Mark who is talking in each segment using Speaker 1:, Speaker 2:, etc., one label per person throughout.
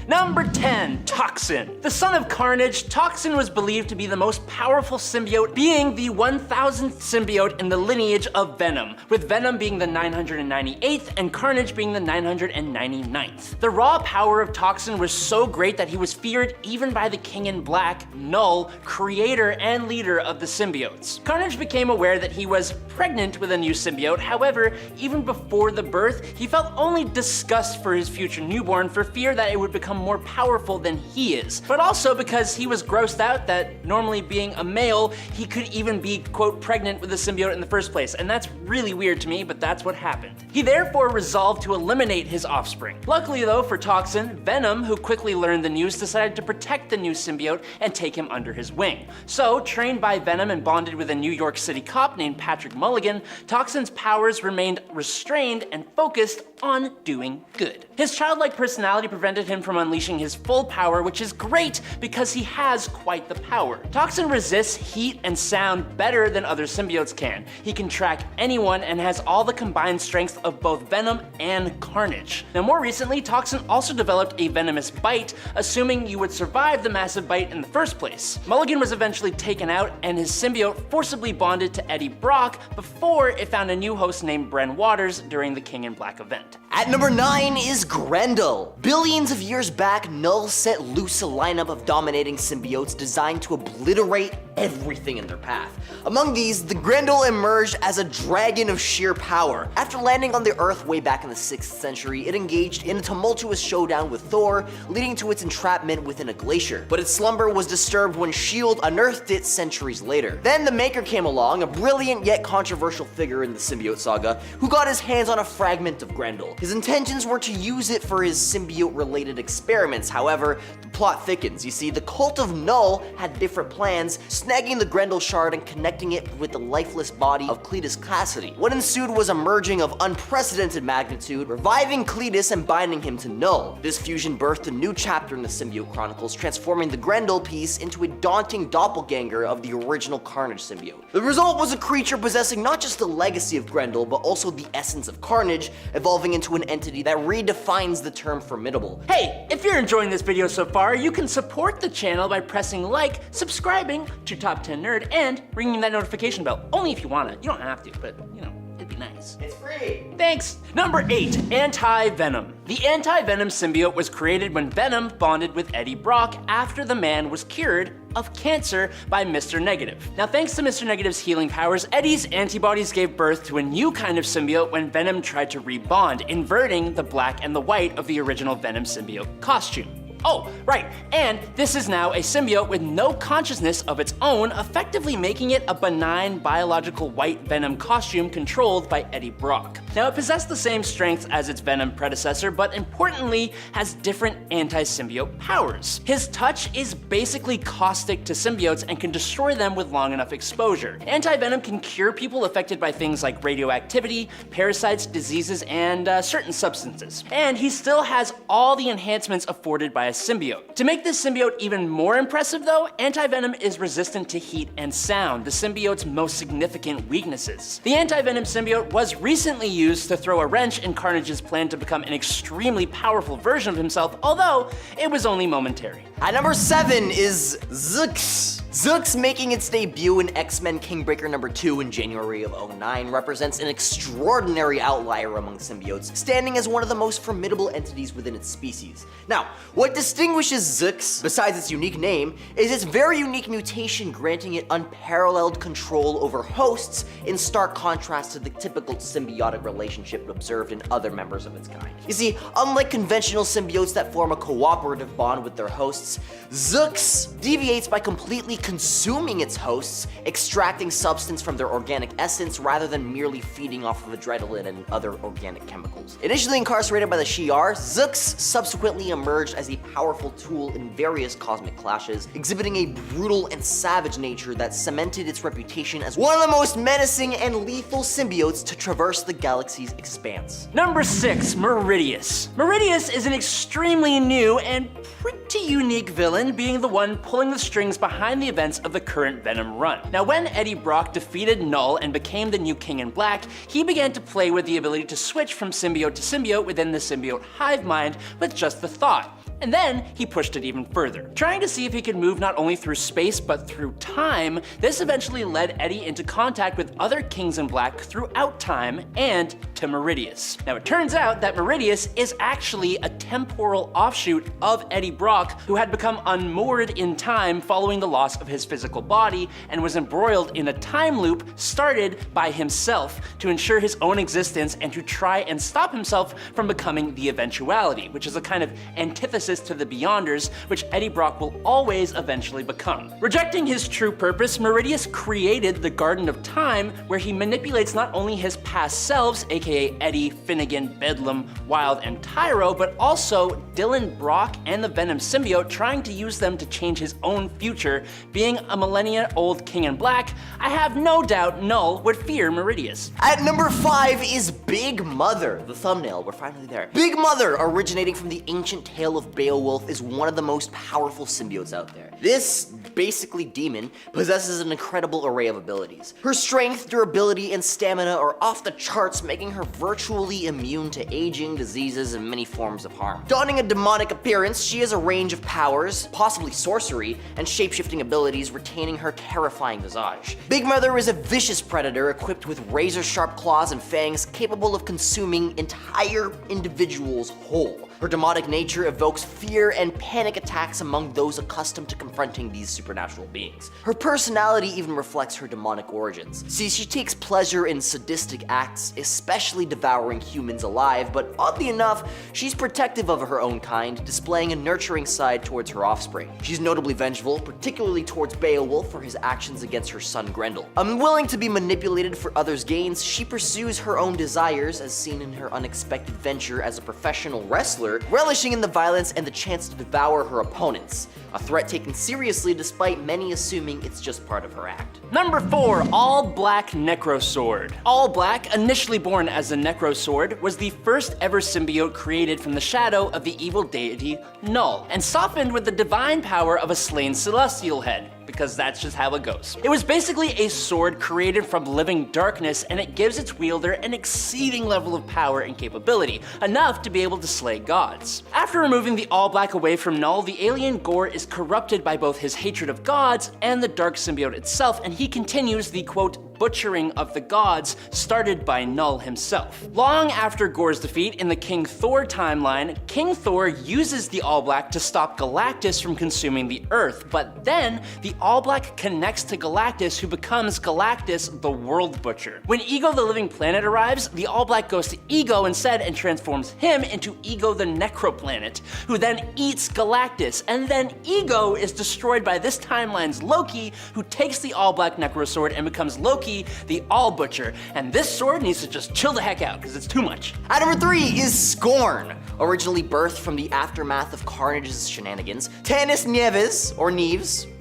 Speaker 1: Number 10, Toxin. The son of Carnage, Toxin was believed to be the most powerful symbiote, being the 1000th symbiote in the lineage of Venom, with Venom being the 998th and Carnage being the 999th. The raw power of Toxin was so great that he was feared even by the King in Black, Knull, creator and leader of the symbiotes. Carnage became aware that he was pregnant with a new symbiote. However, even before the birth, he felt only disgust for his future newborn for fear that it would become more powerful than he is, but also because he was grossed out that normally being a male, he could even be, quote, pregnant with a symbiote in the first place, and that's really weird to me, but that's what happened. He therefore resolved to eliminate his offspring. Luckily though for Toxin, Venom, who quickly learned the news, decided to protect the new symbiote and take him under his wing. So, trained by Venom and bonded with a New York City cop named Patrick Mulligan, Toxin's powers remained restrained and focused on doing good. His childlike personality prevented him from unleashing his full power, which is great because he has quite the power. Toxin resists heat and sound better than other symbiotes can. He can track anyone and has all the combined strength of both Venom and Carnage. Now more recently, Toxin also developed a venomous bite, assuming you would survive the massive bite in the first place. Mulligan was eventually taken out and his symbiote forcibly bonded to Eddie Brock before it found a new host named Bren Waters during the King in Black event.
Speaker 2: At number 9 is Grendel. Billions of years back, Knull set loose a lineup of dominating symbiotes designed to obliterate everything in their path. Among these, the Grendel emerged as a dragon of sheer power. After landing on the Earth way back in the 6th century, it engaged in a tumultuous showdown with Thor, leading to its entrapment within a glacier. But its slumber was disturbed when S.H.I.E.L.D. unearthed it centuries later. Then the Maker came along, a brilliant yet controversial figure in the symbiote saga, who got his hands on a fragment of Grendel. His intentions were to use it for his symbiote-related experiments. However, the plot thickens. You see, the cult of Knull had different plans, snagging the Grendel shard and connecting it with the lifeless body of Cletus Cassidy. What ensued was a merging of unprecedented magnitude, reviving Cletus and binding him to Knull. This fusion birthed a new chapter in the Symbiote Chronicles, transforming the Grendel piece into a daunting doppelganger of the original Carnage symbiote. The result was a creature possessing not just the legacy of Grendel, but also the essence of Carnage, evolving into an entity that redefines the term formidable.
Speaker 1: Hey, if you're enjoying this video so far, you can support the channel by pressing like, subscribing to Top 10 Nerd, and ringing that notification bell. Only if you want to. You don't have to, but you know, it'd be nice.
Speaker 2: It's free.
Speaker 1: Thanks. Number 8, Anti-Venom. The Anti-Venom symbiote was created when Venom bonded with Eddie Brock after the man was cured of cancer by Mr. Negative. Now, thanks to Mr. Negative's healing powers, Eddie's antibodies gave birth to a new kind of symbiote when Venom tried to rebond, inverting the black and the white of the original Venom symbiote costume. Oh, right, and this is now a symbiote with no consciousness of its own, effectively making it a benign biological white Venom costume controlled by Eddie Brock. Now, it possessed the same strength as its Venom predecessor, but importantly, has different anti-symbiote powers. His touch is basically caustic to symbiotes and can destroy them with long enough exposure. Anti-Venom can cure people affected by things like radioactivity, parasites, diseases, and certain substances. And he still has all the enhancements afforded by a symbiote. To make this symbiote even more impressive though, Anti-Venom is resistant to heat and sound, the symbiote's most significant weaknesses. The Anti-Venom symbiote was recently used to throw a wrench in Carnage's plan to become an extremely powerful version of himself, although it was only momentary.
Speaker 2: At number 7 is Zzxz. Zzxz, making its debut in X-Men Kingbreaker number 2 in January of 2009, represents an extraordinary outlier among symbiotes, standing as one of the most formidable entities within its species. Now, what distinguishes Zzxz, besides its unique name, is its very unique mutation, granting it unparalleled control over hosts, in stark contrast to the typical symbiotic relationship observed in other members of its kind. You see, unlike conventional symbiotes that form a cooperative bond with their hosts, Zzxz deviates by completely consuming its hosts, extracting substance from their organic essence rather than merely feeding off of adrenaline and other organic chemicals. Initially incarcerated by the Shi'ar, Zzxz subsequently emerged as a powerful tool in various cosmic clashes, exhibiting a brutal and savage nature that cemented its reputation as one of the most menacing and lethal symbiotes to traverse the galaxy's expanse.
Speaker 1: Number 6, Meridius. Meridius is an extremely new and pretty unique villain, being the one pulling the strings behind the events of the current Venom run. Now, when Eddie Brock defeated Knull and became the new King in Black, he began to play with the ability to switch from symbiote to symbiote within the symbiote hive mind with just the thought. And then he pushed it even further, trying to see if he could move not only through space but through time. This eventually led Eddie into contact with other Kings in Black throughout time and to Meridius. Now it turns out that Meridius is actually a temporal offshoot of Eddie Brock, who had become unmoored in time following the loss of his physical body and was embroiled in a time loop started by himself to ensure his own existence and to try and stop himself from becoming the Eventuality, which is a kind of antithesis to the Beyonders, which Eddie Brock will always eventually become. Rejecting his true purpose, Meridius created the Garden of Time, where he manipulates not only his past selves, aka Eddie, Finnegan, Bedlam, Wild, and Tyro, but also Dylan Brock and the Venom symbiote, trying to use them to change his own future. Being a millennia-old King in Black, I have no doubt Knull would fear Meridius.
Speaker 2: At number 5 is Big Mother. The thumbnail, we're finally there. Big Mother, originating from the ancient tale of Beowulf, is one of the most powerful symbiotes out there. This basically demon possesses an incredible array of abilities. Her strength, durability, and stamina are off the charts, making her virtually immune to aging, diseases, and many forms of harm. Donning a demonic appearance, she has a range of powers, possibly sorcery, and shapeshifting abilities, retaining her terrifying visage. Big Mother is a vicious predator equipped with razor-sharp claws and fangs capable of consuming entire individuals whole. Her demonic nature evokes fear and panic attacks among those accustomed to confronting these supernatural beings. Her personality even reflects her demonic origins. See, she takes pleasure in sadistic acts, especially devouring humans alive, but oddly enough, she's protective of her own kind, displaying a nurturing side towards her offspring. She's notably vengeful, particularly towards Beowulf for his actions against her son Grendel. Unwilling to be manipulated for others' gains, she pursues her own desires, as seen in her unexpected venture as a professional wrestler, relishing in the violence and the chance to devour her opponents. A threat taken seriously despite many assuming it's just part of her act.
Speaker 1: Number 4, All Black Necrosword. All Black, initially born as a Necrosword, was the first ever symbiote created from the shadow of the evil deity Knull, and softened with the divine power of a slain celestial head, because that's just how it goes. It was basically a sword created from living darkness, and it gives its wielder an exceeding level of power and capability, enough to be able to slay gods. After removing the All Black away from Knull, the alien Gore is corrupted by both his hatred of gods and the dark symbiote itself, and he continues the quote, butchering of the gods started by Knull himself. Long after Gore's defeat in the King Thor timeline, King Thor uses the All Black to stop Galactus from consuming the Earth, but then the All Black connects to Galactus, who becomes Galactus the World Butcher. When Ego the Living Planet arrives, the All Black goes to Ego instead and transforms him into Ego the Necroplanet, who then eats Galactus, and then Ego is destroyed by this timeline's Loki, who takes the All Black Necrosword and becomes Loki the All Butcher, and this sword needs to just chill the heck out because it's too much.
Speaker 2: At number 3 is Scorn. Originally birthed from the aftermath of Carnage's shenanigans, Tanis Nieves,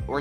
Speaker 2: or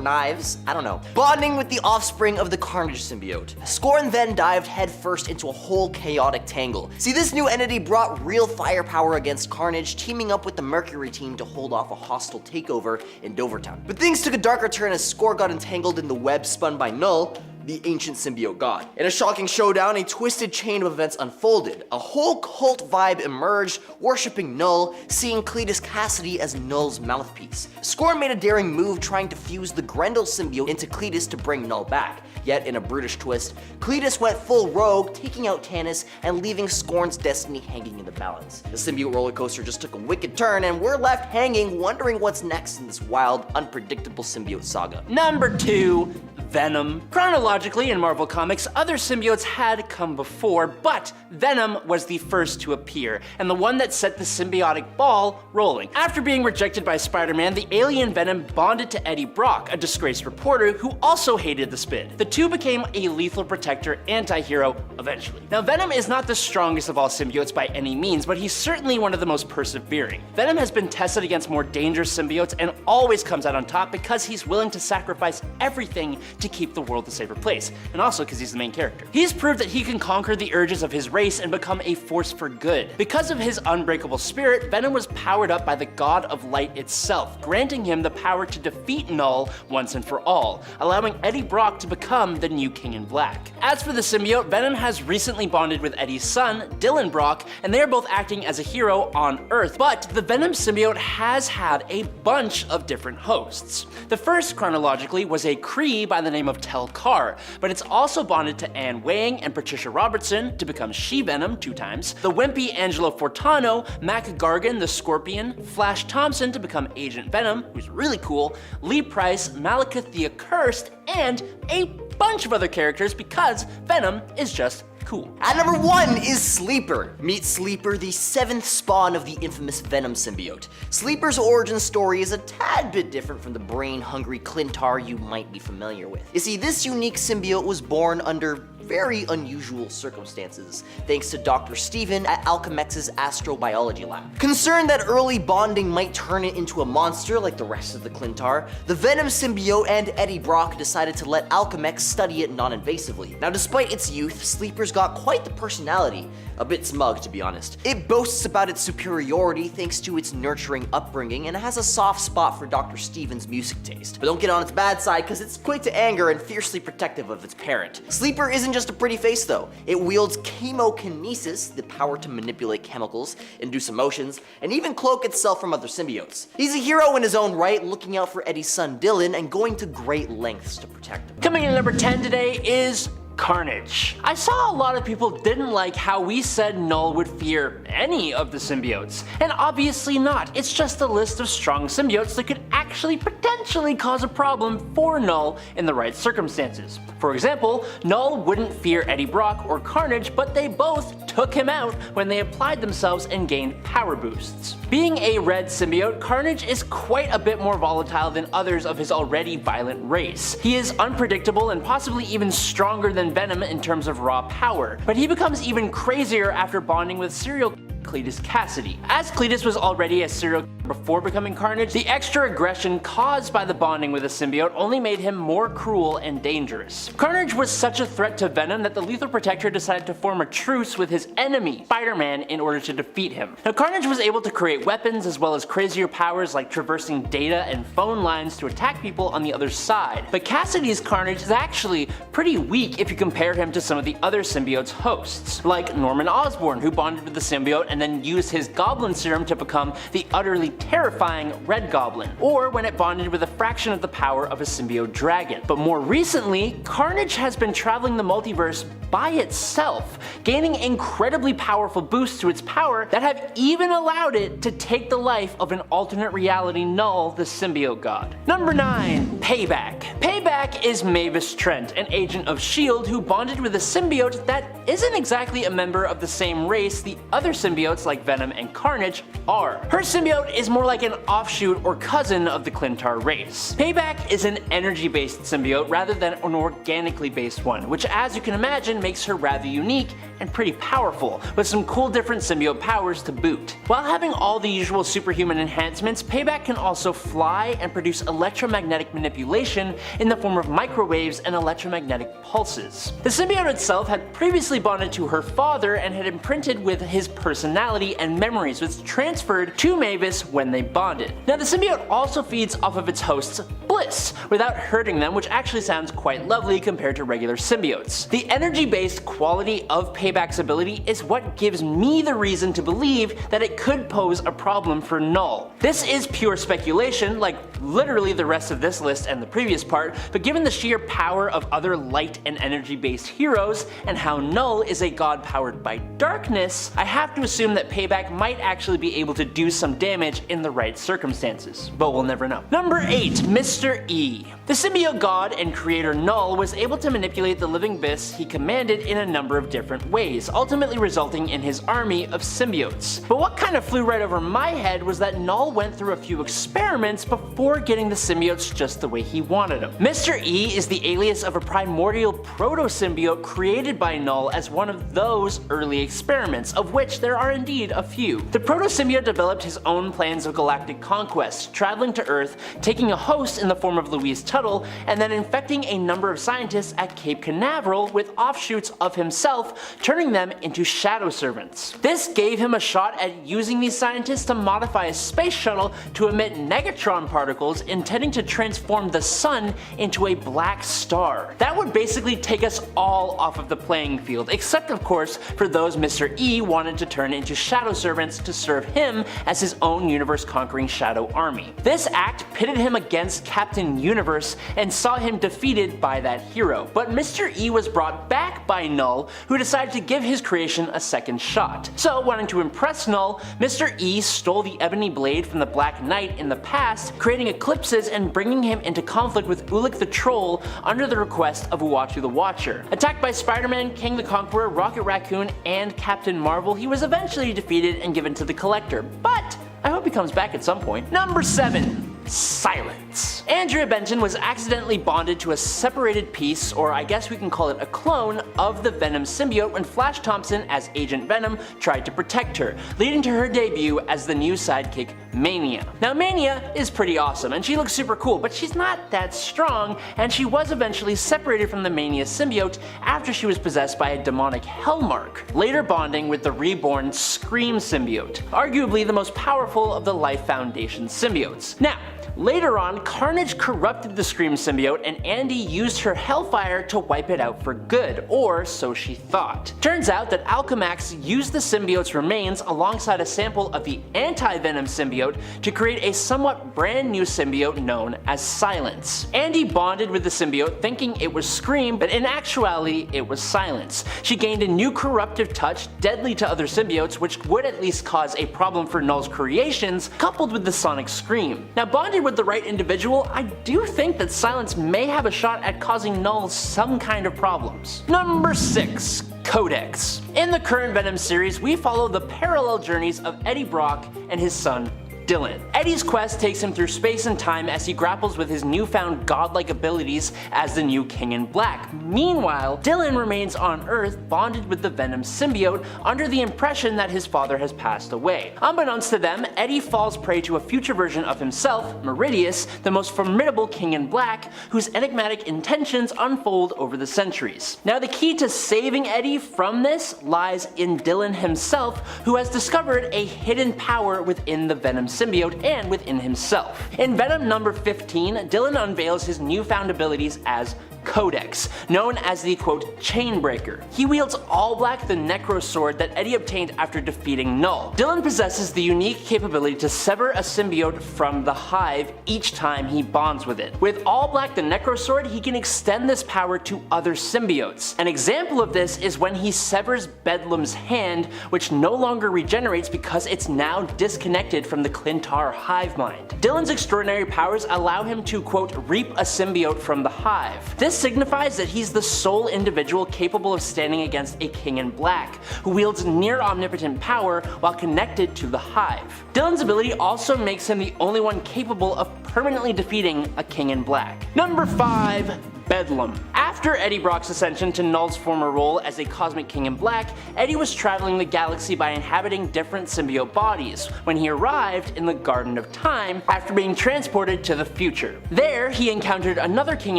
Speaker 2: Knives, I don't know, bonding with the offspring of the Carnage symbiote. Scorn then dived headfirst into a whole chaotic tangle. See, this new entity brought real firepower against Carnage, teaming up with the Mercury team to hold off a hostile takeover in Dovertown. But things took a darker turn as Scorn got entangled in the web spun by Knull, the ancient symbiote god. In a shocking showdown, a twisted chain of events unfolded. A whole cult vibe emerged, worshipping Knull, seeing Cletus Cassidy as Knull's mouthpiece. Scorn made a daring move trying to fuse the Grendel symbiote into Cletus to bring Knull back. Yet, in a brutish twist, Cletus went full rogue, taking out Tanis and leaving Scorn's destiny hanging in the balance. The symbiote roller coaster just took a wicked turn, and we're left hanging, wondering what's next in this wild, unpredictable symbiote saga.
Speaker 1: Number 2, Venom. Chronologically, in Marvel Comics, other symbiotes had come before, but Venom was the first to appear, and the one that set the symbiotic ball rolling. After being rejected by Spider-Man, the alien Venom bonded to Eddie Brock, a disgraced reporter who also hated the Spid. The two became a lethal protector anti-hero eventually. Now, Venom is not the strongest of all symbiotes by any means, but he's certainly one of the most persevering. Venom has been tested against more dangerous symbiotes and always comes out on top because he's willing to sacrifice everything to keep the world a safer place, and also because he's the main character. He's proved that he can conquer the urges of his race and become a force for good. Because of his unbreakable spirit, Venom was powered up by the God of Light itself, granting him the power to defeat Knull once and for all, allowing Eddie Brock to become become the new King in Black. As for the symbiote, Venom has recently bonded with Eddie's son, Dylan Brock, and they are both acting as a hero on Earth. But the Venom symbiote has had a bunch of different hosts. The first, chronologically, was a Kree by the name of Tel-Kar, but it's also bonded to Anne Wang and Patricia Robertson to become She-Venom 2 times, the wimpy Angelo Fortano, Mac Gargan the Scorpion, Flash Thompson to become Agent Venom, who's really cool, Lee Price, Malekith the Accursed, and a bunch of other characters because Venom is just cool.
Speaker 2: At number 1 is Sleeper. Meet Sleeper, the 7th spawn of the infamous Venom symbiote. Sleeper's origin story is a tad bit different from the brain-hungry Clintar you might be familiar with. You see, this unique symbiote was born under very unusual circumstances, thanks to Dr. Steven at Alchemex's astrobiology lab. Concerned that early bonding might turn it into a monster like the rest of the Clintar, the Venom symbiote and Eddie Brock decided to let Alchemex study it non-invasively. Now, despite its youth, Sleeper's got quite the personality, a bit smug to be honest. It boasts about its superiority thanks to its nurturing upbringing and has a soft spot for Dr. Steven's music taste. But don't get on its bad side because it's quick to anger and fiercely protective of its parent. Sleeper isn't just a pretty face though. It wields chemokinesis, the power to manipulate chemicals, induce emotions, and even cloak itself from other symbiotes. He's a hero in his own right, looking out for Eddie's son Dylan and going to great lengths to protect him.
Speaker 1: Coming in at number 10 today is Carnage. I saw a lot of people didn't like how we said Knull would fear any of the symbiotes, and obviously not. It's just a list of strong symbiotes that could actually potentially cause a problem for Knull in the right circumstances. For example, Knull wouldn't fear Eddie Brock or Carnage, but they both took him out when they applied themselves and gained power boosts. Being a red symbiote, Carnage is quite a bit more volatile than others of his already violent race. He is unpredictable and possibly even stronger than Venom in terms of raw power, but he becomes even crazier after bonding with serial Cletus Cassidy. As Cletus was already a serial before becoming Carnage, the extra aggression caused by the bonding with a symbiote only made him more cruel and dangerous. Carnage was such a threat to Venom that the Lethal Protector decided to form a truce with his enemy, Spider-Man, in order to defeat him. Now, Carnage was able to create weapons as well as crazier powers like traversing data and phone lines to attack people on the other side. But Cassidy's Carnage is actually pretty weak if you compare him to some of the other symbiote's hosts, like Norman Osborn, who bonded with the symbiote and then used his Goblin Serum to become the utterly terrifying Red Goblin, or when it bonded with a fraction of the power of a symbiote dragon. But more recently, Carnage has been traveling the multiverse by itself, gaining incredibly powerful boosts to its power that have even allowed it to take the life of an alternate reality Knull, the symbiote god. Number 9. Payback. Payback is Mavis Trent, an agent of S.H.I.E.L.D. who bonded with a symbiote that isn't exactly a member of the same race the other symbiotes like Venom and Carnage are. Her symbiote is more like an offshoot or cousin of the Clintar race. Payback is an energy-based symbiote rather than an organically based one, which as you can imagine makes her rather unique and pretty powerful, with some cool different symbiote powers to boot. While having all the usual superhuman enhancements, Payback can also fly and produce electromagnetic manipulation in the form of microwaves and electromagnetic pulses. The symbiote itself had previously bonded to her father and had imprinted with his personality and memories, which transferred to Mavis when they bonded. Now the symbiote also feeds off of its host's bliss, without hurting them, which actually sounds quite lovely compared to regular symbiotes. The energy-based quality of Payback's ability is what gives me the reason to believe that it could pose a problem for Knull. This is pure speculation, like literally the rest of this list and the previous part, but given the sheer power of other light and energy-based heroes, and how Knull is a god powered by darkness, I have to assume that Payback might actually be able to do some damage in the right circumstances, but we'll never know. Number 8. Mr. E. The symbiote god and creator Knull was able to manipulate the living beasts he commanded in a number of different ways, ultimately resulting in his army of symbiotes. But what kind of flew right over my head was that Knull went through a few experiments before getting the symbiotes just the way he wanted them. Mr. E is the alias of a primordial proto-symbiote created by Knull as one of those early experiments, of which there are indeed a few. The proto-symbiote developed his own plans of galactic conquest, traveling to Earth, taking a host in the the form of Louise Tuttle, and then infecting a number of scientists at Cape Canaveral with offshoots of himself, turning them into shadow servants. This gave him a shot at using these scientists to modify a space shuttle to emit negatron particles intending to transform the sun into a black star. That would basically take us all off of the playing field, except of course for those Mr. E wanted to turn into shadow servants to serve him as his own universe-conquering shadow army. This act pitted him against Captain Universe and saw him defeated by that hero, but Mr. E was brought back by Knull, who decided to give his creation a second shot. So, wanting to impress Knull, Mr. E stole the ebony blade from the Black Knight in the past, creating eclipses and bringing him into conflict with Ulik the Troll under the request of Uatu the Watcher. Attacked by Spider-Man, King the Conqueror, Rocket Raccoon, and Captain Marvel, he was eventually defeated and given to the Collector, but I hope he comes back at some point. Number 7. Silence. Andrea Benton was accidentally bonded to a separated piece, or I guess we can call it a clone, of the Venom symbiote when Flash Thompson as Agent Venom tried to protect her, leading to her debut as the new sidekick Mania. Now Mania is pretty awesome and she looks super cool, but she's not that strong, and she was eventually separated from the Mania symbiote after she was possessed by a demonic Hellmark, later bonding with the reborn Scream symbiote, arguably the most powerful of the Life Foundation symbiotes. Now, later on, Carnage corrupted the Scream symbiote and Andy used her Hellfire to wipe it out for good, or so she thought. Turns out that Alchemax used the symbiote's remains alongside a sample of the Anti-Venom symbiote to create a somewhat brand new symbiote known as Silence. Andy bonded with the symbiote thinking it was Scream, but in actuality it was Silence. She gained a new corruptive touch deadly to other symbiotes, which would at least cause a problem for Knull's creations, coupled with the sonic scream. Now, bonded with the right individual, I do think that Silence may have a shot at causing Knull some kind of problems. Number 6. Codex. In the current Venom series, we follow the parallel journeys of Eddie Brock and his son Dylan. Eddie's quest takes him through space and time as he grapples with his newfound godlike abilities as the new King in Black. Meanwhile, Dylan remains on Earth bonded with the Venom symbiote under the impression that his father has passed away. Unbeknownst to them, Eddie falls prey to a future version of himself, Meridius, the most formidable King in Black, whose enigmatic intentions unfold over the centuries. Now, the key to saving Eddie from this lies in Dylan himself, who has discovered a hidden power within the Venom symbiote and within himself. In Venom number 15, Dylan unveils his newfound abilities as Codex, known as the quote Chainbreaker. He wields all black the Necro Sword that Eddie obtained after defeating Knull. Dylan possesses the unique capability to sever a symbiote from the Hive each time he bonds with it. With all black the Necro Sword, he can extend this power to other symbiotes. An example of this is when he severs Bedlam's hand, which no longer regenerates because it's now disconnected from the Clintar hive mind. Dylan's extraordinary powers allow him to quote reap a symbiote from the Hive. This signifies that he's the sole individual capable of standing against a King in Black, who wields near omnipotent power while connected to the Hive. Dylan's ability also makes him the only one capable of permanently defeating a King in Black. Number 5. Bedlam. After Eddie Brock's ascension to Knull's former role as a Cosmic King in Black, Eddie was traveling the galaxy by inhabiting different symbiote bodies when he arrived in the Garden of Time after being transported to the future. There, he encountered another King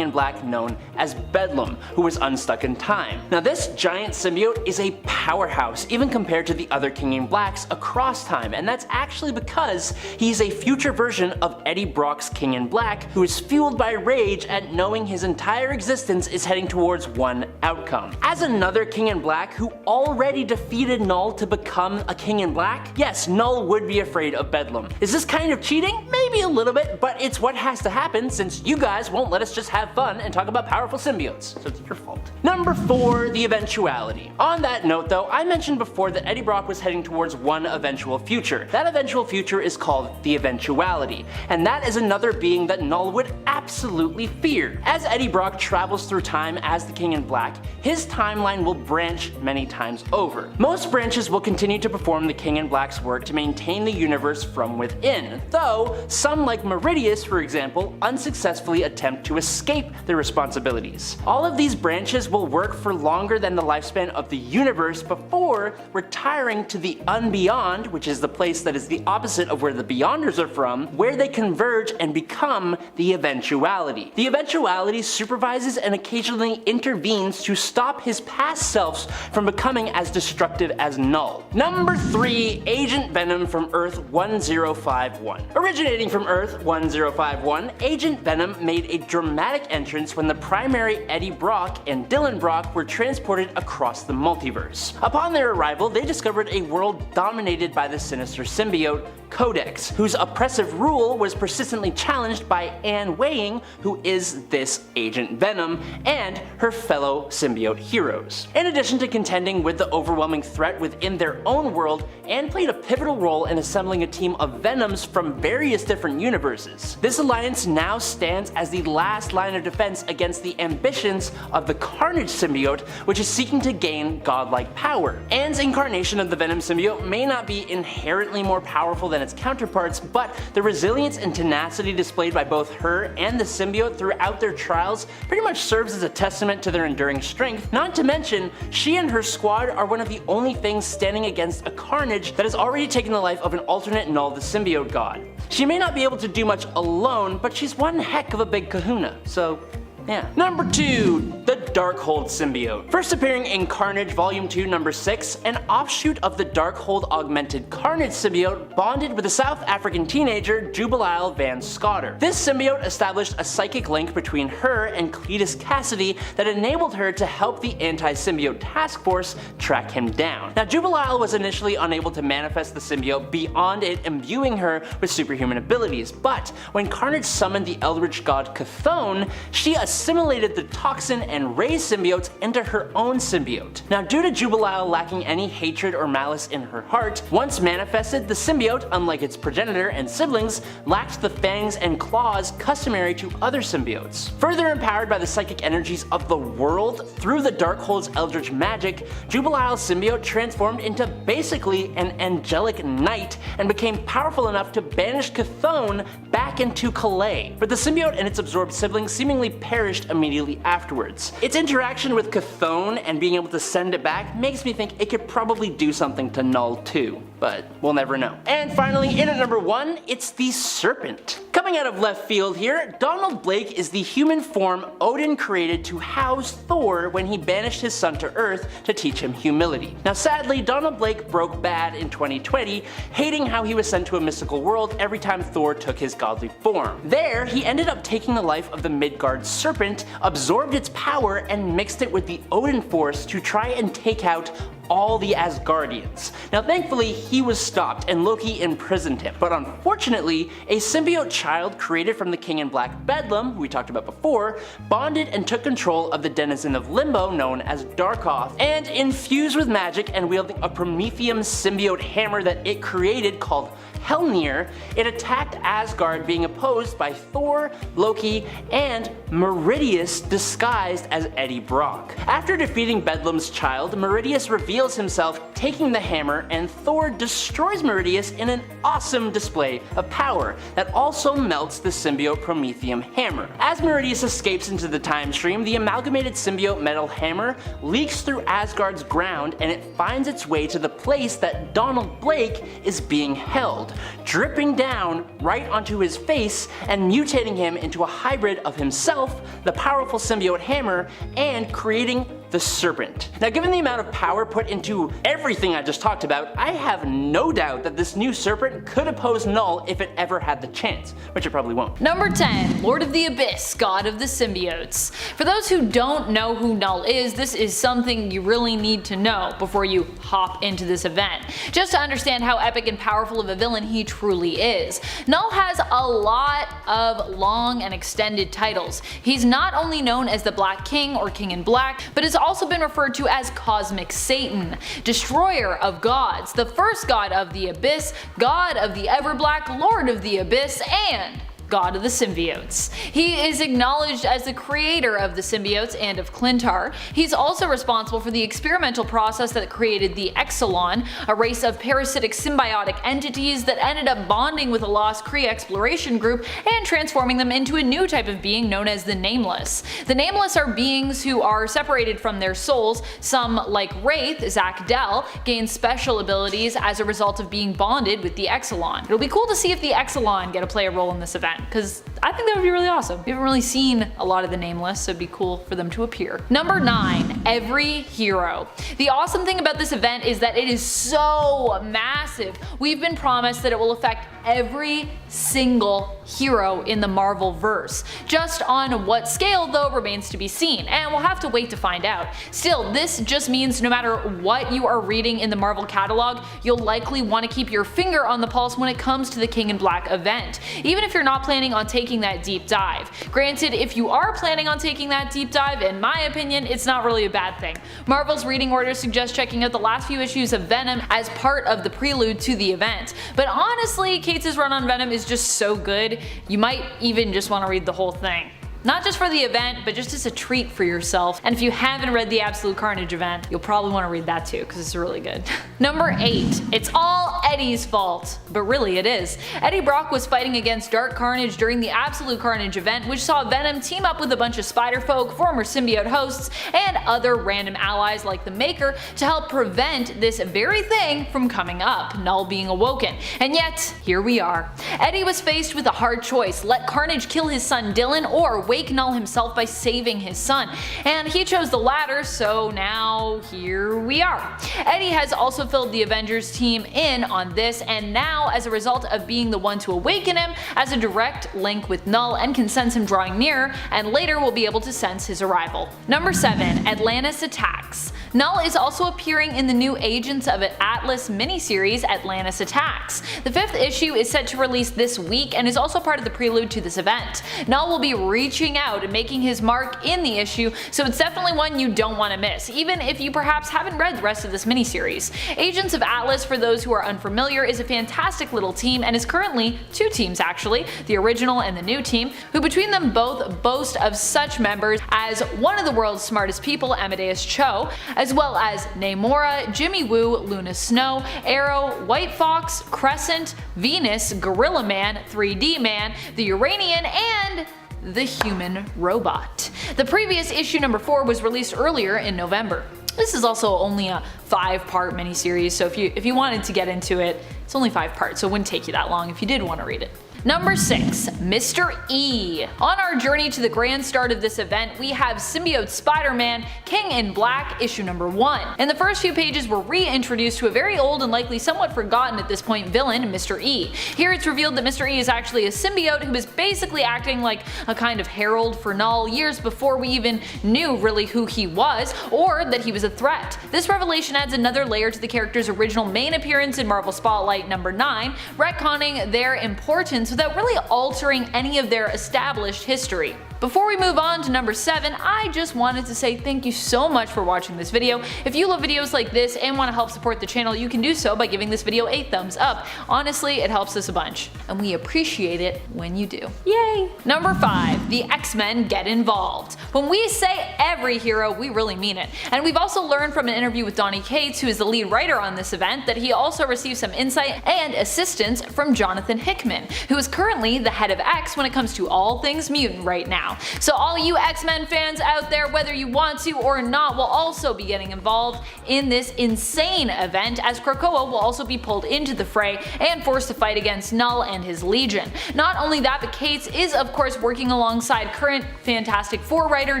Speaker 1: in Black known as Bedlam, who was unstuck in time. Now, this giant symbiote is a powerhouse even compared to the other King in Blacks across time, and that's actually because he's a future version of Eddie Brock's King in Black, who is fueled by rage at knowing his entire existence is heading towards one outcome. As another King in Black who already defeated Knull to become a King in Black, yes, Knull would be afraid of Bedlam. Is this kind of cheating? Maybe a little bit, but it's what has to happen since you guys won't let us just have fun and talk about powerful symbiotes, so it's your fault. Number 4, the Eventuality. On that note though, I mentioned before that Eddie Brock was heading towards one eventual future. That eventual future is called the Eventuality, and that is another being that Knull would absolutely fear. As Eddie Brock travels through time as the King in Black, his timeline will branch many times over. Most branches will continue to perform the King in Black's work to maintain the universe from within, though some, like Meridius for example, unsuccessfully attempt to escape their responsibilities. All of these branches will work for longer than the lifespan of the universe before retiring to the Unbeyond, which is the place that is the opposite of where the Beyonders are from, where they converge and become the Eventuality. The Eventuality supervises and occasionally intervenes to stop his past selves from becoming as destructive as Knull. Number 3. Agent Venom from Earth 1051. Originating from Earth 1051, Agent Venom made a dramatic entrance when the primary Eddie Brock and Dylan Brock were transported across the multiverse. Upon their arrival, they discovered a world dominated by the sinister symbiote, Codex, whose oppressive rule was persistently challenged by Anne Weying, who is this Agent Venom, and her fellow symbiote heroes. In addition to contending with the overwhelming threat within their own world, Anne played a pivotal role in assembling a team of Venoms from various different universes. This alliance now stands as the last line of defense against the ambitions of the Carnage symbiote, which is seeking to gain godlike power. Anne's incarnation of the Venom symbiote may not be inherently more powerful than its counterparts, but the resilience and tenacity displayed by both her and the symbiote throughout their trials pretty much serves as a testament to their enduring strength. Not to mention, she and her squad are one of the only things standing against a Carnage that has already taken the life of an alternate Knull, the symbiote god. She may not be able to do much alone, but she's one heck of a big kahuna, so yeah. Number 2. The Darkhold Symbiote. First appearing in Carnage Volume 2 Number 6, an offshoot of the Darkhold augmented Carnage symbiote bonded with a South African teenager, Jubilee Van Scotter. This symbiote established a psychic link between her and Cletus Cassidy that enabled her to help the Anti-Symbiote Task Force track him down. Now, Jubilee was initially unable to manifest the symbiote beyond it imbuing her with superhuman abilities, but when Carnage summoned the Eldritch god Chthon, she assimilated the Toxin and Ray symbiotes into her own symbiote. Now, due to Jubilee lacking any hatred or malice in her heart, once manifested, the symbiote, unlike its progenitor and siblings, lacked the fangs and claws customary to other symbiotes. Further empowered by the psychic energies of the world through the Darkhold's eldritch magic, Jubilee's symbiote transformed into basically an angelic knight and became powerful enough to banish Chthon back into Calais, but the symbiote and its absorbed siblings seemingly perished immediately afterwards. Its interaction with Chthon and being able to send it back makes me think it could probably do something to Knull too, but we'll never know. And finally, in at number 1, it's the Serpent. Coming out of left field here, Donald Blake is the human form Odin created to house Thor when he banished his son to Earth to teach him humility. Now sadly, Donald Blake broke bad in 2020, hating how he was sent to a mystical world every time Thor took his godly form. There, he ended up taking the life of the Midgard Serpent, absorbed its power, and mixed it with the Odin Force to try and take out all the Asgardians. Now thankfully he was stopped and Loki imprisoned him, but unfortunately a symbiote child created from the King in Black Bedlam, who we talked about before, bonded and took control of the denizen of Limbo known as Darkoth, and infused with magic and wielding a Prometheum symbiote hammer that it created called Helnir, it attacked Asgard, being opposed by Thor, Loki, and Meridius disguised as Eddie Brock. After defeating Bedlam's child, Meridius reveals himself taking the hammer, and Thor destroys Meridius in an awesome display of power that also melts the symbiote Prometheum hammer. As Meridius escapes into the time stream, the amalgamated symbiote metal hammer leaks through Asgard's ground and it finds its way to the place that Donald Blake is being held, dripping down right onto his face and mutating him into a hybrid of himself, the powerful symbiote hammer, and creating the Serpent. Now, given the amount of power put into everything I just talked about, I have no doubt that this new Serpent could oppose Knull if it ever had the chance, which it probably won't.
Speaker 3: Number 10. Lord of the Abyss, God of the Symbiotes. For those who don't know who Knull is, this is something you really need to know before you hop into this event, just to understand how epic and powerful of a villain he truly is. Knull has a lot of long and extended titles. He's not only known as the Black King or King in Black, but is also been referred to as Cosmic Satan, Destroyer of Gods, the first God of the Abyss, God of the Everblack, Lord of the Abyss, and god of the symbiotes. He is acknowledged as the creator of the symbiotes and of Clintar. He's also responsible for the experimental process that created the Exelon, a race of parasitic symbiotic entities that ended up bonding with a lost Kree exploration group and transforming them into a new type of being known as the Nameless. The Nameless are beings who are separated from their souls. Some, like Wraith, Zzxz, gain special abilities as a result of being bonded with the Exelon. It'll be cool to see if the Exelon get to play a role in this event, because I think that would be really awesome. We haven't really seen a lot of the Nameless, so it'd be cool for them to appear. Number 9. Every hero. The awesome thing about this event is that it is so massive. We've been promised that it will affect every single hero in the Marvel verse. Just on what scale, though, remains to be seen, and we'll have to wait to find out. Still, this just means no matter what you are reading in the Marvel catalog, you'll likely want to keep your finger on the pulse when it comes to the King in Black event, even if you're not planning on taking that deep dive. Granted, if you are planning on taking that deep dive, in my opinion, it's not really a bad thing. Marvel's reading order suggests checking out the last few issues of Venom as part of the prelude to the event, but honestly, Kate's run on Venom is just so good, you might even just want to read the whole thing. Not just for the event, but just as a treat for yourself. And if you haven't read the Absolute Carnage event, you'll probably want to read that too, because it's really good. Number 8. It's all Eddie's fault. But really it is. Eddie Brock was fighting against Dark Carnage during the Absolute Carnage event, which saw Venom team up with a bunch of Spider-Folk, former symbiote hosts, and other random allies like the Maker to help prevent this very thing from coming up, Knull being awoken. And yet, here we are. Eddie was faced with a hard choice: let Carnage kill his son Dylan, or wake Knull himself by saving his son, and he chose the latter, so now here we are. Eddie has also filled the Avengers team in on this, and now, as a result of being the one to awaken him, has a direct link with Knull and can sense him drawing nearer, and later will be able to sense his arrival. Number 7. Atlantis Attacks. Knull is also appearing in the new Agents of Atlas miniseries Atlantis Attacks. The 5th issue is set to release this week and is also part of the prelude to this event. Knull will be reaching out and making his mark in the issue, so it's definitely one you don't want to miss, even if you perhaps haven't read the rest of this miniseries. Agents of Atlas, for those who are unfamiliar, is a fantastic little team and is currently 2 teams actually, the original and the new team, who between them both boast of such members as one of the world's smartest people, Amadeus Cho, as well as Namora, Jimmy Woo, Luna Snow, Arrow, White Fox, Crescent, Venus, Gorilla Man, 3D Man, the Uranian, and the Human Robot. The previous issue number 4 was released earlier in November. This is also only a 5-part miniseries, so if you wanted to get into it, it's only 5 parts, so it wouldn't take you that long if you did want to read it. Number 6. Mr. E. On our journey to the grand start of this event, we have Symbiote Spider-Man, King in Black, issue number 1. In the first few pages, we're reintroduced to a very old and likely somewhat forgotten at this point villain, Mr. E. Here it's revealed that Mr. E is actually a symbiote who is basically acting like a kind of herald for Knull years before we even knew really who he was, or that he was a threat. This revelation adds another layer to the character's original main appearance in Marvel Spotlight number 9, retconning their importance without really altering any of their established history. Before we move on to number 7, I just wanted to say thank you so much for watching this video. If you love videos like this and want to help support the channel, you can do so by giving this video a thumbs up. Honestly, it helps us a bunch, and we appreciate it when you do. Yay! Number 5. The X-Men get involved. When we say every hero, we really mean it. And we've also learned from an interview with Donny Cates, who is the lead writer on this event, that he also received some insight and assistance from Jonathan Hickman, who is currently the head of X when it comes to all things mutant right now. So all you X-Men fans out there, whether you want to or not, will also be getting involved in this insane event, as Krakoa will also be pulled into the fray and forced to fight against Knull and his Legion. Not only that, but Cates is of course working alongside current Fantastic Four writer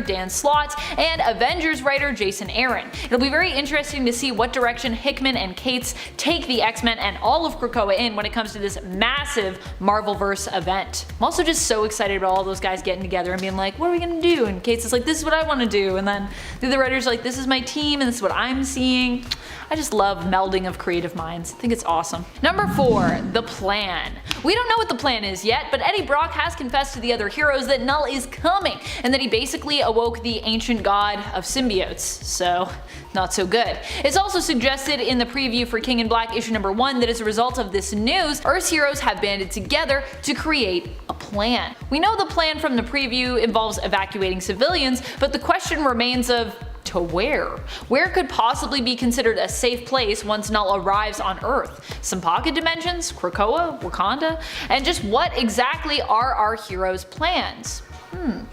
Speaker 3: Dan Slott and Avengers writer Jason Aaron. It'll be very interesting to see what direction Hickman and Cates take the X-Men and all of Krakoa in when it comes to this massive Marvelverse event. I'm also just so excited about all those guys getting together and being like, what are we gonna do? And Cates is like, this is what I want to do. And then the other writers are like, this is my team and this is what I'm seeing. I just love melding of creative minds. I think it's awesome. Number 4. The Plan. We don't know what the plan is yet, but Eddie Brock has confessed to the other heroes that Knull is coming, and that he basically awoke the ancient god of symbiotes, so not so good. It's also suggested in the preview for King in Black issue number 1 that as a result of this news, Earth's heroes have banded together together to create a plan. We know the plan from the preview involves evacuating civilians, but the question remains of to where? Where could possibly be considered a safe place once Knull arrives on Earth? Some pocket dimensions? Krakoa? Wakanda? And just what exactly are our heroes' plans?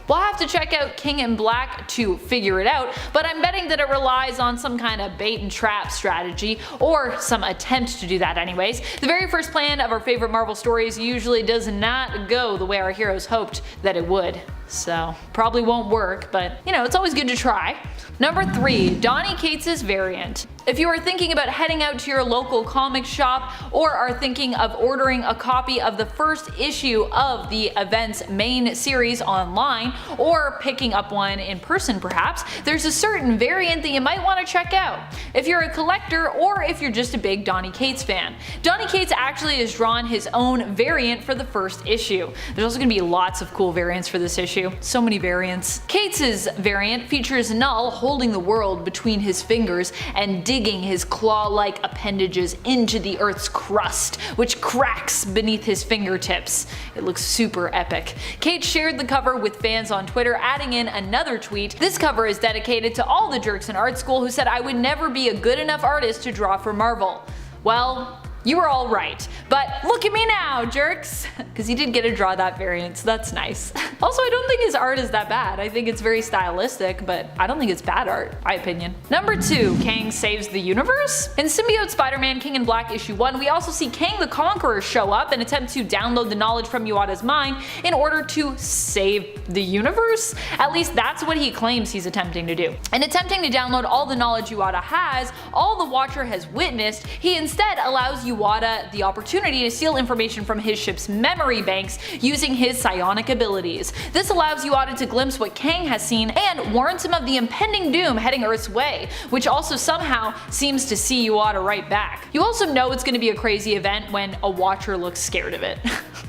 Speaker 3: We'll have to check out King in Black to figure it out, but I'm betting that it relies on some kind of bait and trap strategy, or some attempt to do that anyways. The very first plan of our favorite Marvel stories usually does not go the way our heroes hoped that it would. So probably won't work, but you know, it's always good to try. Number 3. Donny Cates' variant. If you are thinking about heading out to your local comic shop, or are thinking of ordering a copy of the first issue of the event's main series online, or picking up one in person perhaps, there's a certain variant that you might want to check out. If you're a collector, or if you're just a big Donny Cates fan. Donny Cates actually has drawn his own variant for the first issue. There's also going to be lots of cool variants for this issue. So many variants. Cates' variant features Knull holding the world between his fingers and digging his claw-like appendages into the Earth's crust, which cracks beneath his fingertips. It looks super epic. Cates shared the cover with fans on Twitter, adding in another tweet. This cover is dedicated to all the jerks in art school who said I would never be a good enough artist to draw for Marvel. Well, you were all right, but look at me now, jerks! Because he did get to draw that variant, so that's nice. Also, I don't think his art is that bad. I think it's very stylistic, but I don't think it's bad art, my opinion. Number 2. Kang saves the universe? In Symbiote Spider-Man King in Black issue 1, we also see Kang the Conqueror show up and attempt to download the knowledge from Uada's mind in order to save the universe? At least that's what he claims he's attempting to do. In attempting to download all the knowledge Uada has, all the Watcher has witnessed, he instead allows Uada the opportunity to steal information from his ship's memory banks using his psionic abilities. This allows Uada to glimpse what Kang has seen and warns him of the impending doom heading Earth's way, which also somehow seems to see Uada right back. You also know it's going to be a crazy event when a Watcher looks scared of it.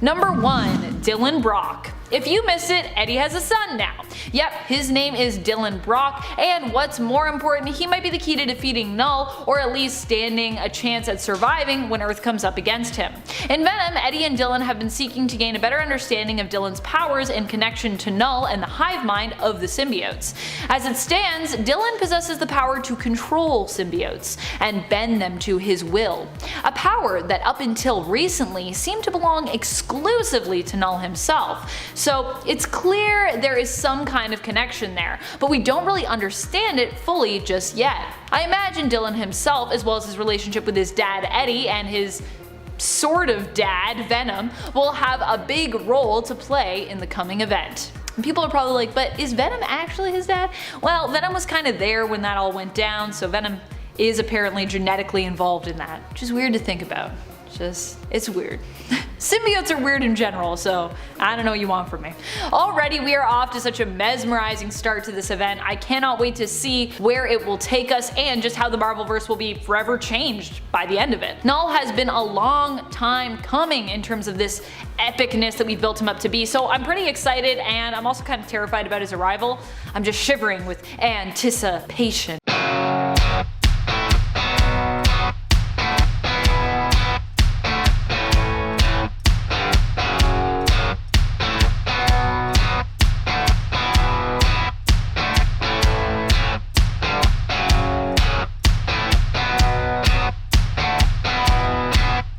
Speaker 3: Number 1. Dylan Brock. If you miss it, Eddie has a son now. Yep, his name is Dylan Brock, and what's more important, he might be the key to defeating Knull, or at least standing a chance at surviving when Earth comes up against him. In Venom, Eddie and Dylan have been seeking to gain a better understanding of Dylan's powers in connection to Knull and the hive mind of the symbiotes. As it stands, Dylan possesses the power to control symbiotes and bend them to his will, a power that up until recently seemed to belong exclusively to Knull himself. So it's clear there is some kind of connection there, but we don't really understand it fully just yet. I imagine Dylan himself, as well as his relationship with his dad Eddie and his sort of dad Venom, will have a big role to play in the coming event. And people are probably like, but is Venom actually his dad? Well, Venom was kind of there when that all went down, so Venom is apparently genetically involved in that, which is weird to think about. It's weird. Symbiotes are weird in general, so I don't know what you want from me. Already we are off to such a mesmerizing start to this event. I cannot wait to see where it will take us and just how the Marvelverse will be forever changed by the end of it. Knull has been a long time coming in terms of this epicness that we built him up to be, so I'm pretty excited, and I'm also kind of terrified about his arrival. I'm just shivering with anticipation.